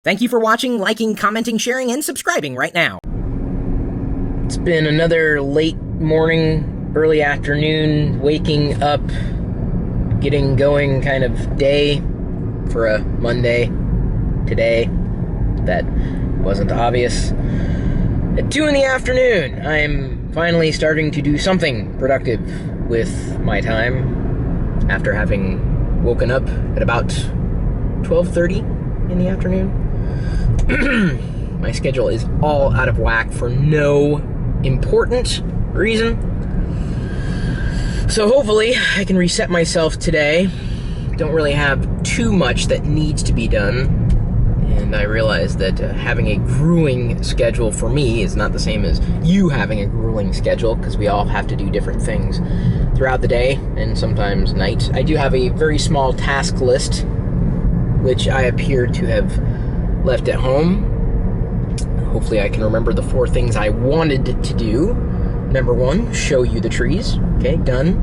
Thank you for watching, liking, commenting, sharing, and subscribing right now. It's been another late morning, early afternoon, waking up, getting going kind of day for a Monday today. That wasn't obvious. At 2 in the afternoon, I'm finally starting to do something productive with my time after having woken up at about 12:30 in the afternoon. My schedule is all out of whack for no important reason. So hopefully I can reset myself today. Don't really have too much that needs to be done. And I realize that having a grueling schedule for me is not the same as you having a grueling schedule, because we all have to do different things throughout the day and sometimes night. I do have a very small task list, which I appear to have left at home. Hopefully I can remember the 4 things I wanted to do. Number 1, show you the trees. Okay, done.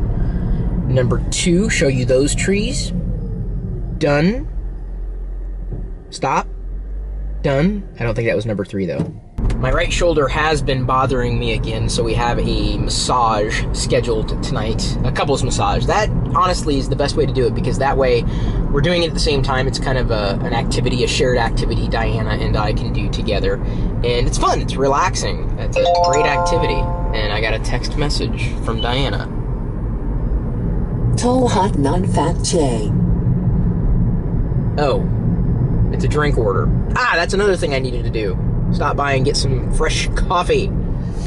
Number 2, show you those trees. Done. Stop. Done. I don't think that was number 3 though. My right shoulder has been bothering me again, so we have a massage scheduled tonight. A couples massage. That, honestly, is the best way to do it, because that way we're doing it at the same time. It's kind of an activity, a shared activity Diana and I can do together. And it's fun. It's relaxing. It's a great activity. And I got a text message from Diana. Tall, hot, non-fat J. Oh. It's a drink order. Ah, that's another thing I needed to do. Stop by and get some fresh coffee.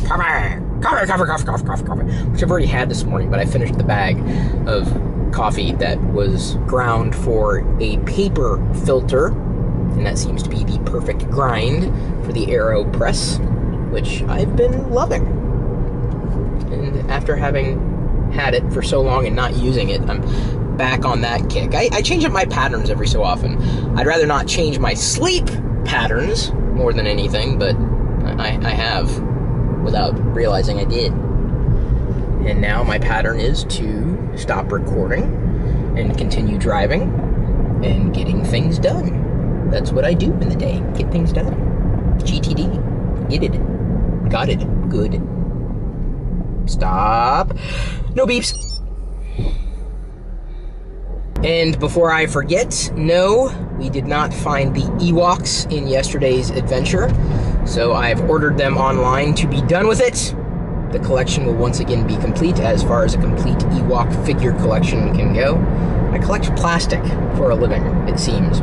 Coffee, which I've already had this morning, but I finished the bag of coffee that was ground for a paper filter, and that seems to be the perfect grind for the AeroPress, which I've been loving. And after having had it for so long and not using it, I'm back on that kick. I change up my patterns every so often. I'd rather not change my sleep patterns more than anything, but I have without realizing I did. And now my pattern is to stop recording and continue driving and getting things done. That's what I do in the day. Get things done. GTD. Get it. Got it. Good. Stop. No beeps. And before I forget, no, we did not find the Ewoks in yesterday's adventure, so I've ordered them online to be done with it. The collection will once again be complete, as far as a complete Ewok figure collection can go. I collect plastic for a living, it seems.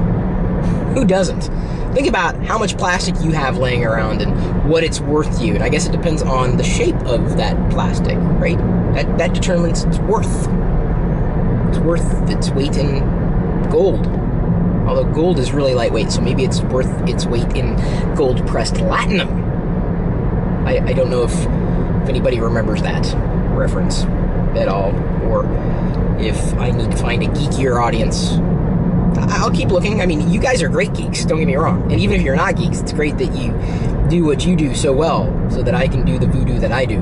Who doesn't? Think about how much plastic you have laying around and what it's worth to you, and I guess it depends on the shape of that plastic, right? That determines its worth. It's worth its weight in gold. Although gold is really lightweight, so maybe it's worth its weight in gold-pressed platinum. I don't know if anybody remembers that reference at all, or if I need to find a geekier audience. I'll keep looking. I mean, you guys are great geeks, don't get me wrong. And even if you're not geeks, it's great that you do what you do so well, so that I can do the voodoo that I do.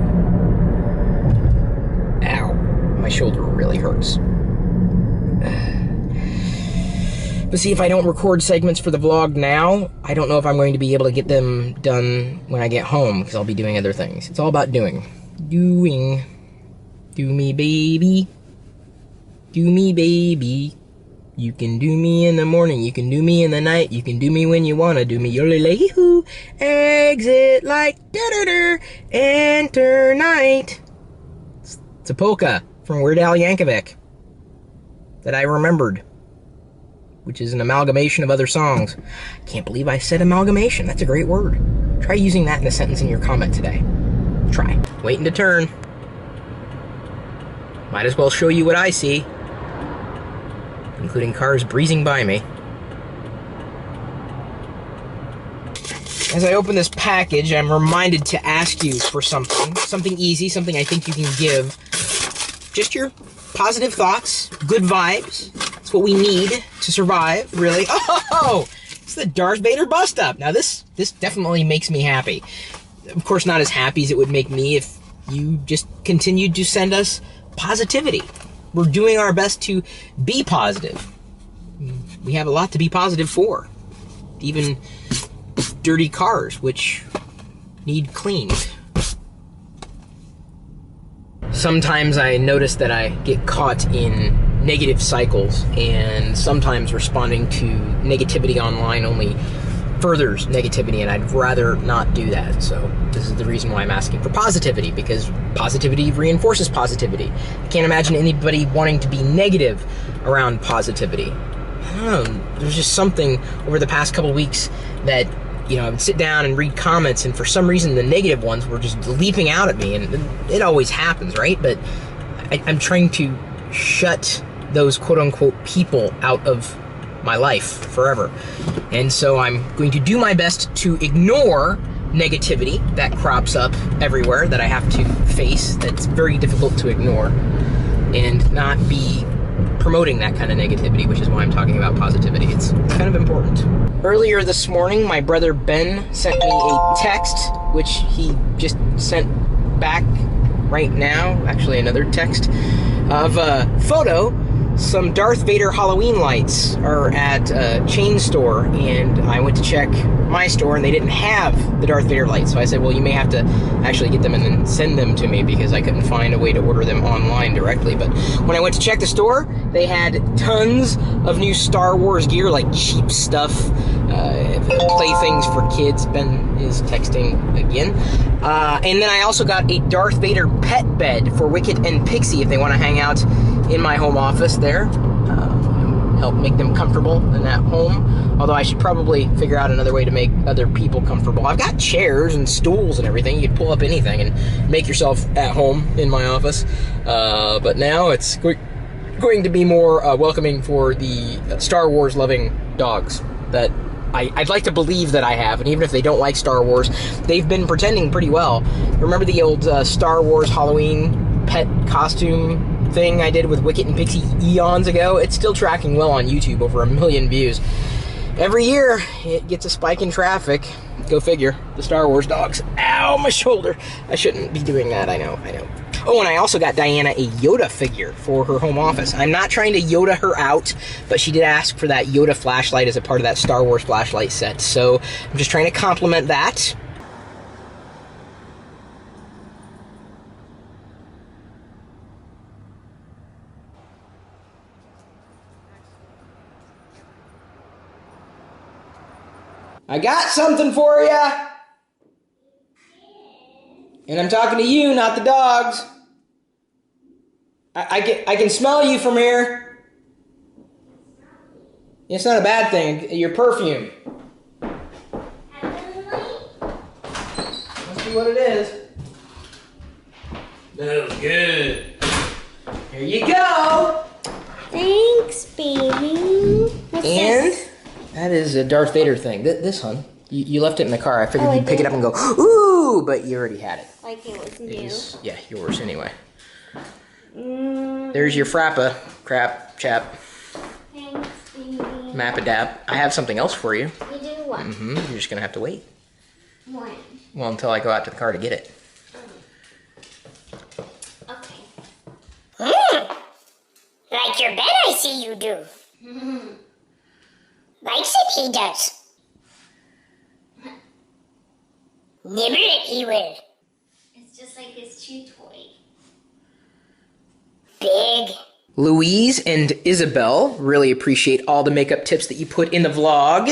Ow. My shoulder really hurts. But see, if I don't record segments for the vlog now, I don't know if I'm going to be able to get them done when I get home, because I'll be doing other things. It's all about doing. Doing. Do me, baby. Do me, baby. You can do me in the morning, you can do me in the night, you can do me when you wanna do me. Yole-lay-hoo, exit light, da-da-da, enter night. It's a polka from Weird Al Yankovic that I remembered, which is an amalgamation of other songs. Can't believe I said amalgamation. That's a great word. Try using that in a sentence in your comment today. Try. Waiting to turn. Might as well show you what I see, including cars breezing by me. As I open this package, I'm reminded to ask you for something easy, something I think you can give. Just your positive thoughts, good vibes. That's what we need to survive, really. Oh, it's the Darth Vader bust-up. Now this definitely makes me happy. Of course, not as happy as it would make me if you just continued to send us positivity. We're doing our best to be positive. We have a lot to be positive for. even dirty cars, which need cleaned. Sometimes I notice that I get caught in negative cycles, and sometimes responding to negativity online only furthers negativity, and I'd rather not do that. So this is the reason why I'm asking for positivity, because positivity reinforces positivity. I can't imagine anybody wanting to be negative around positivity. I don't know, there's just something over the past couple weeks that, you know, I would sit down and read comments, and for some reason the negative ones were just leaping out at me, and it always happens, right? But I'm trying to shut those quote-unquote people out of my life forever. And so I'm going to do my best to ignore negativity that crops up everywhere that I have to face, that's very difficult to ignore, and not be promoting that kind of negativity, which is why I'm talking about positivity. It's kind of important. Earlier this morning, my brother Ben sent me a text, which he just sent back right now, actually another text, of a photo. Some Darth Vader Halloween lights are at a chain store, and I went to check my store and they didn't have the Darth Vader lights. So I said, well, you may have to actually get them and then send them to me, because I couldn't find a way to order them online directly. But when I went to check the store, they had tons of new Star Wars gear, like cheap stuff, playthings for kids. Ben is texting again. And then I also got a Darth Vader pet bed for Wicket and Pixie if they want to hang out in my home office there. Help make them comfortable in that home. Although I should probably figure out another way to make other people comfortable. I've got chairs and stools and everything. You can pull up anything and make yourself at home in my office. But now it's going to be more welcoming for the Star Wars loving dogs that I'd like to believe that I have. And even if they don't like Star Wars, they've been pretending pretty well. Remember the old Star Wars Halloween pet costume thing I did with Wicket and Pixie eons ago? It's still tracking well on YouTube, over 1 million views. Every year, it gets a spike in traffic. Go figure. The Star Wars dogs. Ow, my shoulder. I shouldn't be doing that, I know. Oh, and I also got Diana a Yoda figure for her home office. I'm not trying to Yoda her out, but she did ask for that Yoda flashlight as a part of that Star Wars flashlight set. So I'm just trying to compliment that. I got something for ya! And I'm talking to you, not the dogs. I can smell you from here. It's not a bad thing. Your perfume. Must be what it is. Smells good. Here you go. Thanks, baby. What's and this? That is a Darth Vader thing. This one. You left it in the car. I figured you'd pick it up and go, ooh, but you already had it. Like it was new. Yeah, yours anyway. There's your frappa, crap, chap. Thanks, baby. Map-a-dap. I have something else for you. You do what? You're just gonna have to wait. When? Well, until I go out to the car to get it. Okay. Like your bed, I see you do. Likes it, he does. Nibble it, he will. It's just like his chew toy. Big. Louise and Isabel really appreciate all the makeup tips that you put in the vlog.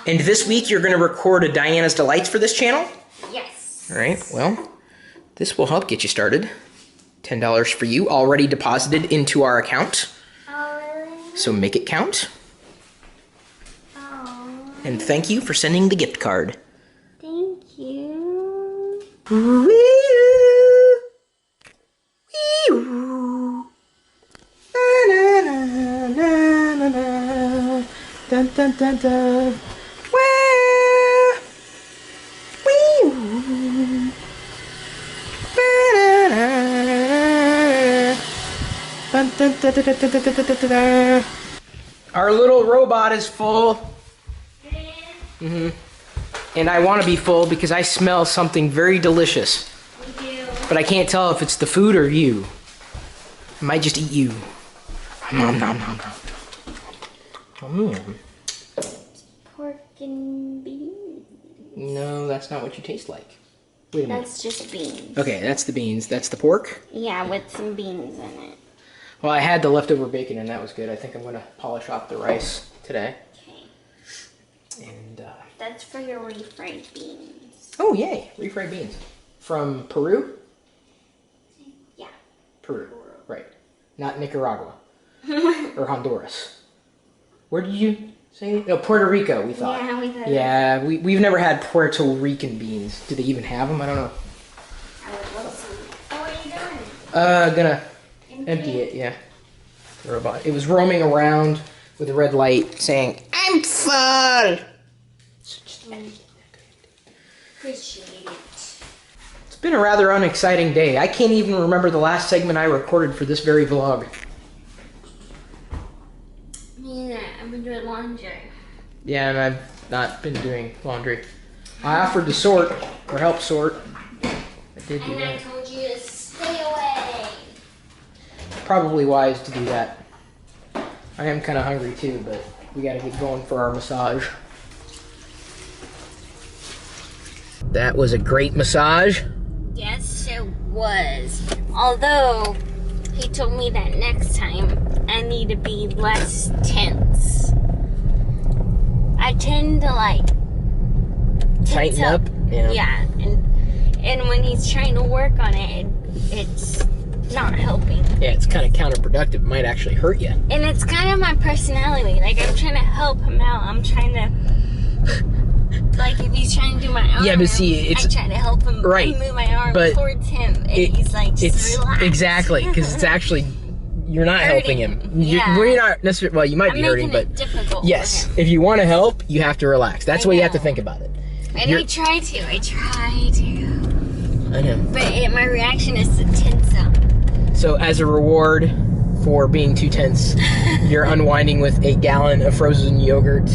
And this week you're going to record a Diana's Delights for this channel? Yes. All right, well, this will help get you started. $10 for you, already deposited into our account. Oh, really? So make it count. Oh. And thank you for sending the gift card. Thank you. Dun, dun, dun, dun. Our little robot is full. And I want to be full because I smell something very delicious. But I can't tell if it's the food or you. I might just eat you. Nom nom nom nom. Pork and that's not what you taste like. Wait a minute. That's just beans. Okay, that's the beans. That's the pork? Yeah, with some beans in it. Well, I had the leftover bacon and that was good. I think I'm going to polish off the rice today. Okay. And, That's for your refried beans. oh, yay. Refried beans. From Peru? Yeah. Peru. Right. Not Nicaragua. Or Honduras. Where did you say? Oh, Puerto Rico, we thought. Yeah, we thought. Yeah, we've never had Puerto Rican beans. Do they even have them? I don't know. I would love some. Oh, what are you doing? Gonna empty it, yeah. The robot. It was roaming around with a red light saying, I'm full! Appreciate it. It's been a rather unexciting day. I can't even remember the last segment I recorded for this very vlog. Me neither. I've been doing laundry. Yeah, and I've not been doing laundry. I offered to sort, or help sort. I did do And I that. told you to stay away. Probably wise to do that. I am kind of hungry too, but we gotta get going for our massage. That was a great massage. Yes, it was. Although, he told me that next time I need to be less tense. I tend to like tense Tighten up? Yeah. Yeah, and when he's trying to work on it, it's not helping. Yeah, it's kind of counterproductive. It might actually hurt you. And it's kind of my personality. Like, I'm trying to help him out. I'm trying to, like, if he's trying to do my arm, Yeah, but see, it's- I try to help him Right, move my arm but towards him, and he's like, just It's relax. exactly, because it's actually, you're not helping him. Hurting. Yeah. You're not necessarily, well, you might I'm be hurting, making but it difficult yes, for him. if you want to help, you have to relax. That's I what you have to know. think about it. And I try to. I know. But my reaction is to tense up. So as a reward for being too tense, you're unwinding with a gallon of frozen yogurt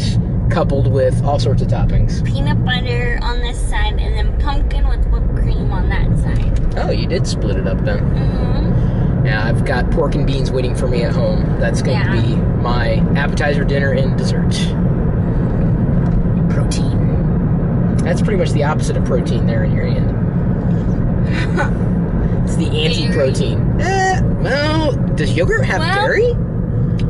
coupled with all sorts of toppings. Peanut butter on this side, and then pumpkin with whipped cream on that side. Oh, you did split it up then. Mm-hmm. Yeah, I've got pork and beans waiting for me at home. That's going to be my appetizer, dinner, and dessert. Protein. That's pretty much the opposite of protein there in your hand. It's the anti-protein. Well, does yogurt have dairy?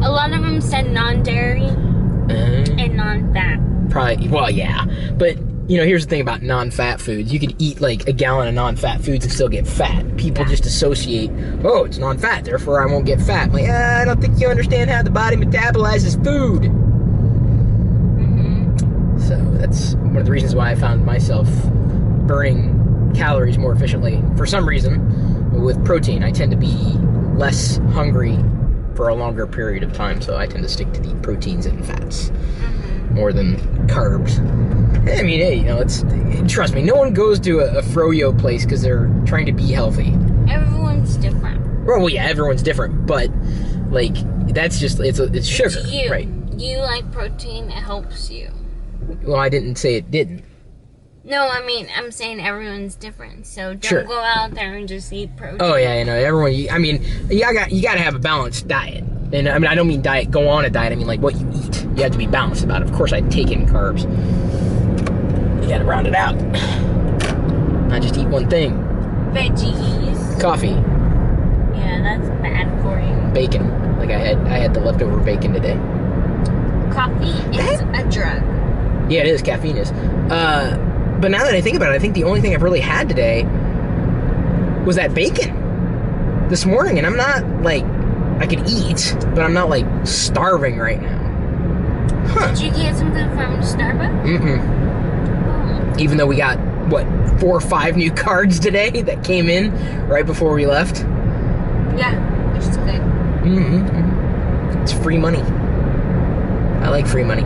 A lot of them said non-dairy and non-fat. Probably, well, yeah. But, you know, here's the thing about non-fat foods. You could eat, like, a gallon of non-fat foods and still get fat. People just associate, oh, it's non-fat, therefore I won't get fat. I'm like, I don't think you understand how the body metabolizes food. Mm-hmm. So that's one of the reasons why I found myself burning calories more efficiently. For some reason, with protein, I tend to be less hungry for a longer period of time, so I tend to stick to the proteins and fats more than carbs. I mean, hey, you know, trust me, no one goes to a froyo place because they're trying to be healthy. Everyone's different. Well, yeah, everyone's different, but like that's just it's sugar, It's you. right? You like protein, it helps you. Well, I didn't say it didn't. No, I mean, I'm saying everyone's different, so don't Sure. go out there and just eat protein. Oh yeah, you know, everyone. I mean, you got to have a balanced diet, and I mean, I don't mean diet. Go on a diet. I mean like what you eat. You have to be balanced about it. Of course, I take in carbs. You got to round it out. Not just eat one thing. Veggies. Coffee, Yeah, that's bad for you. bacon. Like I had the leftover bacon today. Coffee is a drug. Yeah, it is. Caffeine is. But now that I think about it, I think the only thing I've really had today was that bacon this morning, and I'm not like I could eat, but I'm not like starving right now. Huh? Did you get something from Starbucks? Mm-mm. Even though we got what 4 or 5 new cards today that came in right before we left. Yeah, which is good. Mm-hmm. It's free money. I like free money.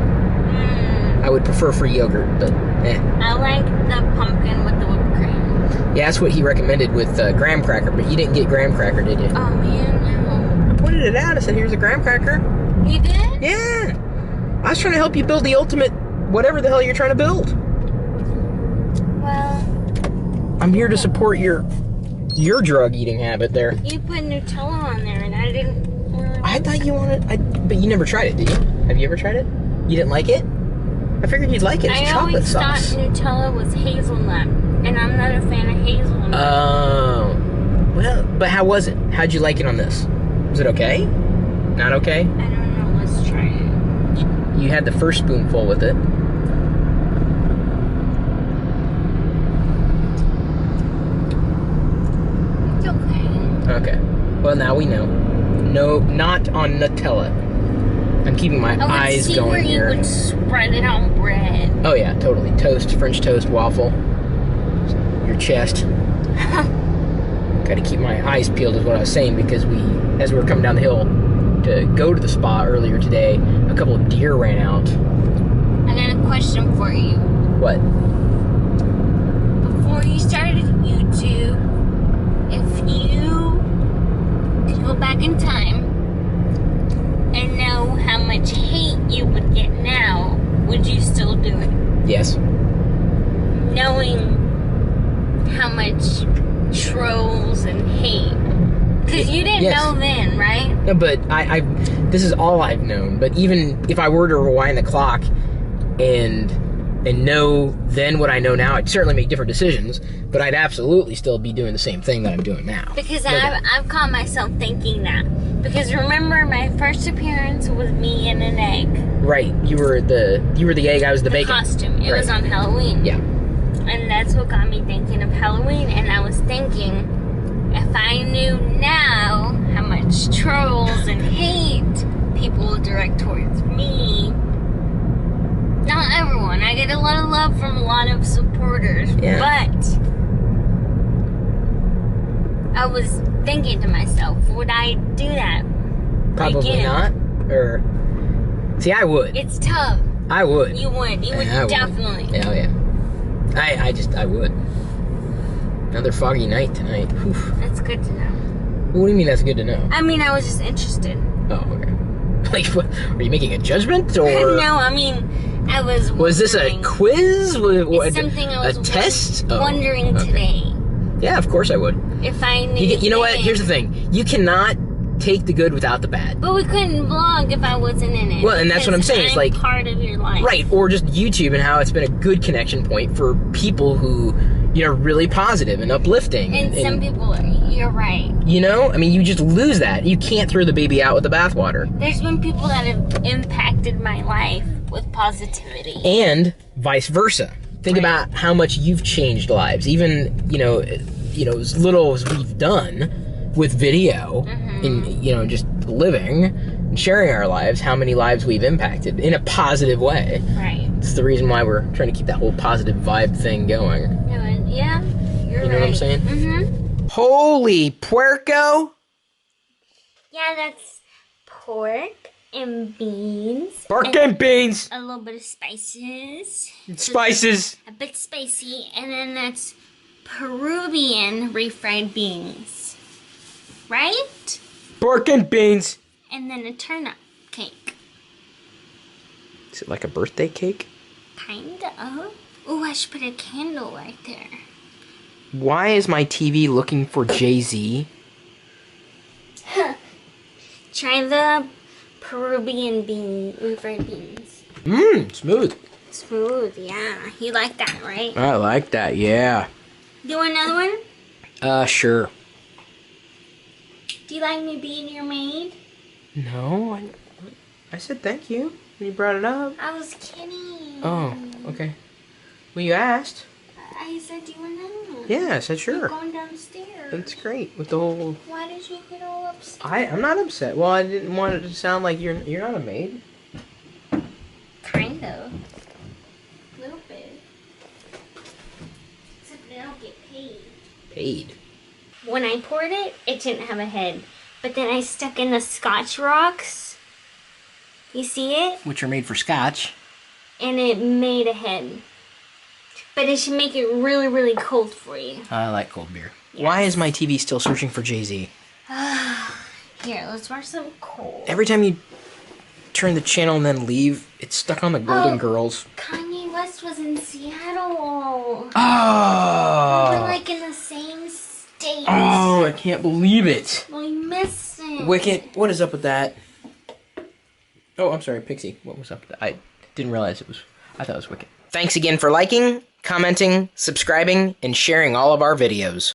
I would prefer free yogurt, but I like the pumpkin with the whipped cream. yeah, that's what he recommended with graham cracker, but you didn't get graham cracker, did you? Oh man, I pointed it out. I said, here's a graham cracker. no. You did? Yeah. I was trying to help you build the ultimate whatever the hell you're trying to build. Well, I'm here to support your drug eating habit there. you put Nutella on there, and I didn't really I thought you wanted, but you never tried it, did you? Have you ever tried it? You didn't like it? I figured you'd like it. It's I chocolate always sauce. thought Nutella was hazelnut, and I'm not a fan of hazelnut. Oh. Well, but how was it? How'd you like it on this? Was it okay? Not okay? I don't know. Let's try it. You had the first spoonful with it. It's okay. Okay. Well, now we know. No, not on Nutella. I'm keeping my eyes I would see where going you here. would spread it on bread. Oh yeah, totally. Toast, French toast, waffle. Your chest. Gotta keep my eyes peeled is what I was saying, because as we were coming down the hill to go to the spa earlier today, a couple of deer ran out. I got a question for you. What? Before you started YouTube, if you could go back in time and know how much hate you would get now, would you still do it? Yes. Knowing how much trolls and hate. Because you didn't Yes. know then, right? No, but I this is all I've known. But even if I were to rewind the clock and know then what I know now, I'd certainly make different decisions. But I'd absolutely still be doing the same thing that I'm doing now. Because No doubt. I've caught myself thinking that. Because remember, my first appearance was me in an egg. Right. You were the egg. I was the bacon. Costume. It was Right. on Halloween. Yeah. And that's what got me thinking of Halloween. And I was thinking, if I knew now how much trolls and hate people direct towards me, not everyone. I get a lot of love from a lot of supporters. Yeah. But I was thinking to myself, would I do that? Probably again? not. Or see, I would. It's tough. I would. You would. You would Yeah, I would. definitely. Yeah, oh yeah. I would. Another foggy night tonight. Whew. That's good to know. What do you mean that's good to know? I mean, I was just interested. Oh, okay. Like, what, are you making a judgment, or No, I mean, I was was this a wondering. quiz? It's something I was a test? wondering okay. today. Yeah, of course I would. If I knew. You know what? then. Here's the thing. You cannot take the good without the bad. But we couldn't vlog if I wasn't in it. Well, and that's what I'm saying, it's I'm like- part of your life. Right, or just YouTube and how it's been a good connection point for people who, really positive and uplifting. And some people, you're right. I mean, you just lose that. You can't throw the baby out with the bathwater. There's been people that have impacted my life with positivity. And vice versa. Think Right. about how much you've changed lives. Even, as little as we've done with video and, just living and sharing our lives, how many lives we've impacted in a positive way. Right. It's the reason why we're trying to keep that whole positive vibe thing going. Yeah, you're right. You know what I'm saying? Mm-hmm. Holy puerco! Yeah, that's pork and beans. Pork and beans! A little bit of spices. Spices! A bit spicy. And then that's Peruvian refried beans. Right? Pork and beans! And then a turnip cake. Is it like a birthday cake? Kinda. Oh, I should put a candle right there. Why is my TV looking for Jay-Z? Try the Peruvian refried beans. Mmm, smooth. Smooth, yeah. You like that, right? I like that, yeah. Do you want another one? Sure. Do you like me being your maid? No, I said thank you when you brought it up. I was kidding. Oh, okay. Well, you asked. I said, do you want another one? Yeah, I said You're sure. going downstairs. That's great with the whole. Why did you get all upset? I'm not upset. Well, I didn't want it to sound like you're not a maid. Kind of. A little bit. Except I don't get paid. Paid. When I poured it, it didn't have a head. But then I stuck in the Scotch rocks. You see it? Which are made for scotch. And it made a head. But it should make it really, really cold for you. I like cold beer. Why is my TV still searching for Jay-Z? Here, let's watch some cold. Every time you turn the channel and then leave, it's stuck on the Golden Oh. Girls. Kanye West was in Seattle. Oh! We're like in the same state. Oh, I can't believe it. We missed it. Wicket, what is up with that? Oh, I'm sorry, Pixie. What was up with that? I didn't realize it was... I thought it was wicked. Thanks again for liking, commenting, subscribing, and sharing all of our videos.